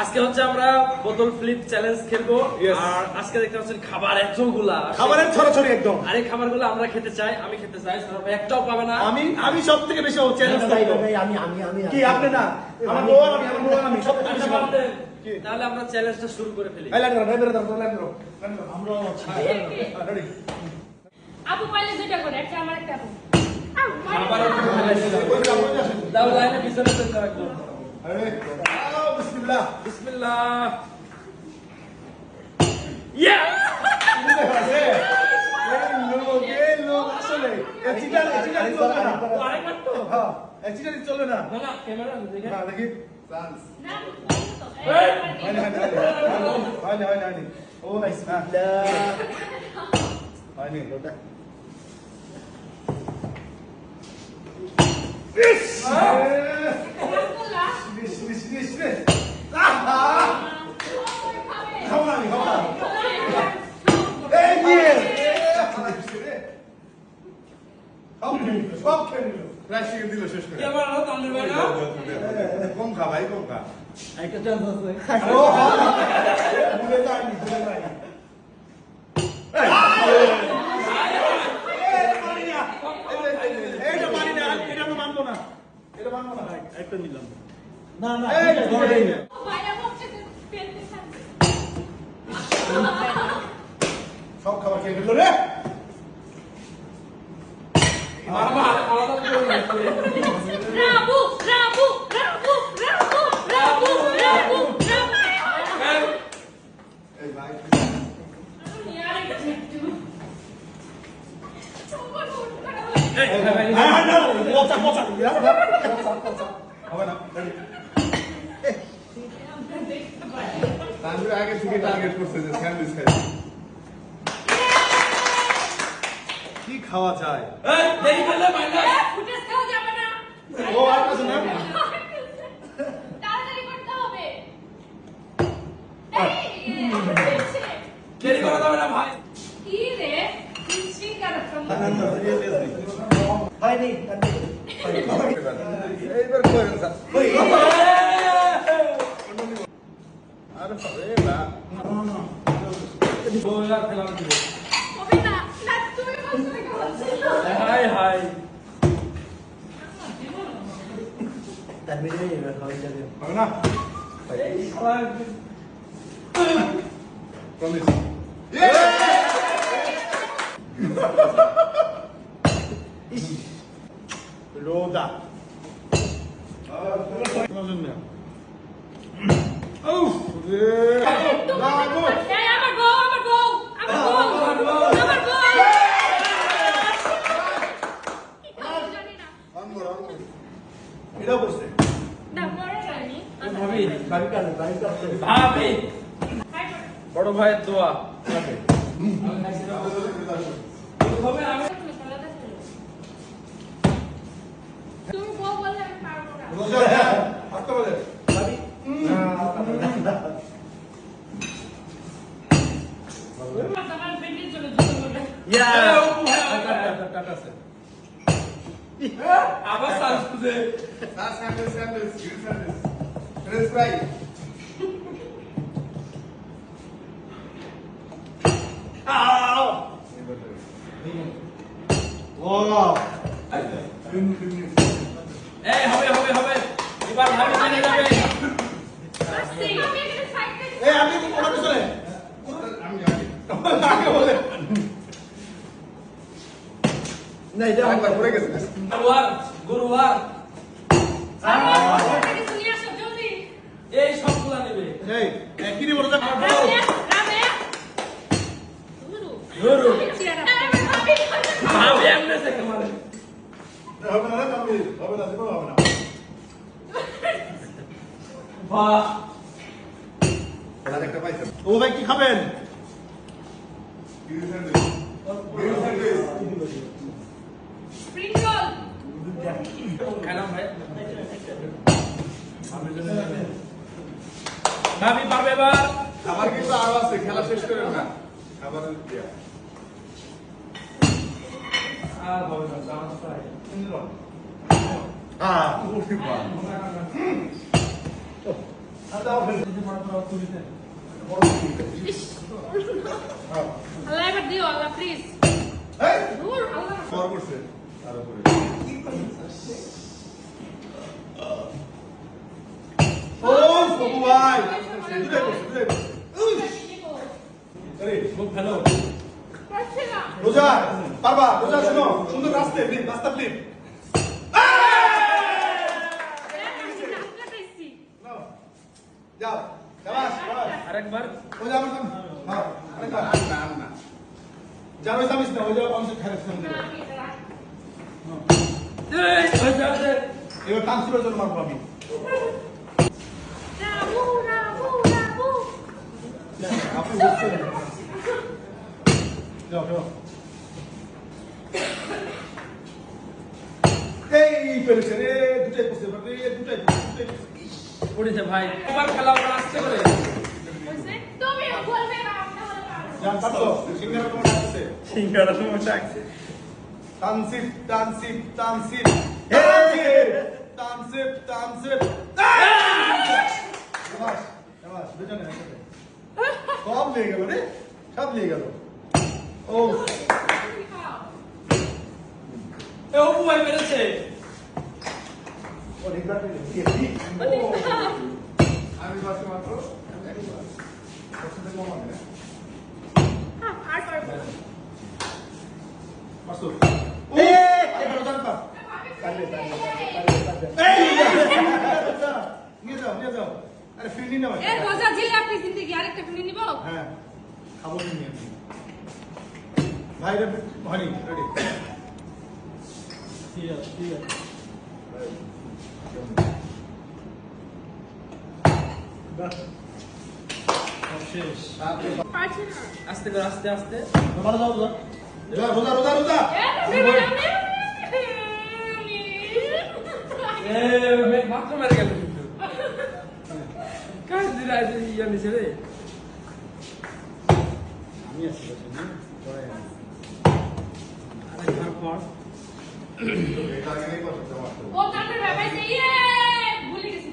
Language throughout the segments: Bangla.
আজকে হচ্ছে আমরা বোতল ফ্লিপ চ্যালেঞ্জ খেলবো আর আজকে দেখতে পাচ্ছেন খাবার এতগুলা খাবারের ছড়াছড়ি একদম। আর এই খাবারগুলো আমরা খেতে চাই, আমি খেতে চাই, সৌরভ ভাই একটাও পাবে না। আমি সব থেকে বেশি চ্যালেঞ্জ করব। আমি কি আপনি না? আমার বউ আমি সব থেকে বেশি পারবো। তাহলে আমরা চ্যালেঞ্জটা শুরু করে ফেলি। এই লাইন ধরো। আমরা রেডি। আপু পাইলে দুইটা করে, একটা আমার একটা আপু। দাও লাইনে পিছনে চলে যাও একদম। আরে বিসমিল্লাহ বিসমিল্লাহ। ইয়া! আসলে চিটার চলবে না। আরেকবার তো? হ্যাঁ, চিটার চলবে না। না না, ক্যামেরা দেখে। হ্যাঁ, দেখি। না, হয়নি। ও বিসমিল্লাহ। হয়নি। ক্যামেরা তানভীর ভাই না? কম খা ভাই, কম খা। একটা চান্স আছে। এটা মানি না, এটা আমি মানবো না। এটা মানবো না। একটা নিলাম। না না এই ধরেই না। ভাইয়া বলছে যে পেটে থাকবে। সব খাবার খেয়ে ফেললো রে। মামা আলাদা করে নিচ্ছে। রাবু, রাবু, রাবু, রাবু, রাবু, রাবু, রাবু। এই ভাই আমি আর একটু। সবার মন খারাপ এই ভাই ভাই। হ্যাঁ না পচা হবে না। তানভীর আগে থেকে টার্গেট করছে যে স্যান্ডউইচ খাই। কি খাওয়া যায়? এই দেরি করলে মাইনাস। ফুটেজ খাওয়া যাবে না। ও আর কিছু না। তাড়াতাড়ি করতে হবে। দেরি করা যাবে না ভাই। কি রে? সিঙ্গার হয়নি। এইবার করেন স্যার। আরে হবে না। বউয়ার খেলাম দিবে। হবে না। না তুমি বলছো খাওয়া। High high. তার মিলে হয়ে যাবে। হবে না। এই শালা প্রমিস। রোদা। এই আমার গো, আমার গো, আমার গো, আমার গো। জানি না। এটা বলছে। না মরে যায়নি। ভাবি বাড়ি কাছে ভাবি হাই করে। বড় ভাইয়ের দোয়া হবে। আমি তুমি বউ বললে আমি পারবো না। রোজা হাঁটতে বলে। বাড়ি আমার বেডে চলে যেতে ইয়া টাটা আছে। আবার সাজ খুঁজে sir sandwich, grill sandwich. French fry. Wow. এই হবে হবে হবে এবার ভাবি জেনে যাবে। আসছি। আমি এখানে সাইড থেকে এই আপনি কি কোন পিছনে? আমি জানি। আগে বলে। না এটা একবার পড়ে গেছে। গুরুবার আমার থেকে নিয়ে আসো জলদি। এই সবগুলা নেবে। এই কি রে বড় যা খাবার বলো। রামে রামে গুরু গুরু চিয়ারা ভাবি ভাবি এমনে থেকে মারে। হবে না কামি। হবে না জীবন হবে না। বাহ আর একটা পাইছেন। ও ভাই কি খাবেন? Grill sandwich. Grill sandwich. Spring roll খেলাম ভাই। ভাবি পারবে এবার। খাবার কিন্তু আরো আছে, খেলা শেষ করেন না। খাবারের দিয়া। আর হবে না চান্স পাই। Ah. আর দাও ফেলে দিতে মনে করো তুলিতে ইস। আল্লাহ এবার দিও আল্লাহ প্লিজ এই দূর আল্লাহ কর করছে আর উপরে ও বাবু ভাই দুটাই করছে দুটাই করছে আরে খুব ভালো পারছি না রোজা পারবা রোজা শোনো সুন্দর রাস্তা ফ্লিপ রাস্তা ফ্লিপ যাও শাবাশ শাবাশ আরেকবার ওই যে আমার সামনে হ্যাঁ আরেকবার না না যাবে সামিস না ওই যে অংশ খারাপ সামনে এবার তানসিবের জন্য মারবো আমি রাবু রাবু রাবু আপনি বুঝছেন যাও যাও এই পেরেছে রে দুটাই করছে বাপরে দুটাই করছে পড়েছে ভাই এবার খেলা আমরা আসতে করে বলছে তুমি বলবে না তাহলে পারো জান পারছো সিঙ্গারা তোমার আসছে সিঙ্গারা সময় ডাকছে তানসিব তানসিব তানসিব তানসিব তানসিব শাবাশ শাবাশ দুজনে একসাথে সব নিয়ে গেল রে সব নিয়ে গেল ও এ অপু ভাই পেরেছে ও নির্বাণ দিয়ে আমি বাসে মাত্র কম হবে না আর পারবো না মাসুদ ও এবার জানবা নিয়ে যাও আরে ফিরনি না ভাই এর মজা জিলে আপনি জিন্দেগি আরেকটা ফিরে নিব হ্যাঁ খাবো নিয়ে ভাই রে হনি রেডি ঠিক আছে ঠিক আছে বাহ শেষ পারছি না আস্তে করে আস্তে আস্তে তোমার যাও তো রোজা রোজা রোজা মাত্র মেরে গেল কিন্তু কাজ দিলে ইয়া নিছে রে আমি আছি পরে আরেকবার পর এটা আগে নেই কথা জমা ও কানে ভাই দিয়ে ভুলে গেছি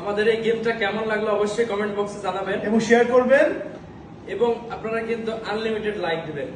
আমাদের এই গেমটা কেমন লাগলো অবশ্যই কমেন্ট বক্সে জানাবেন এবং শেয়ার করবেন এবং আপনারা কিন্তু আনলিমিটেড লাইক দিবেন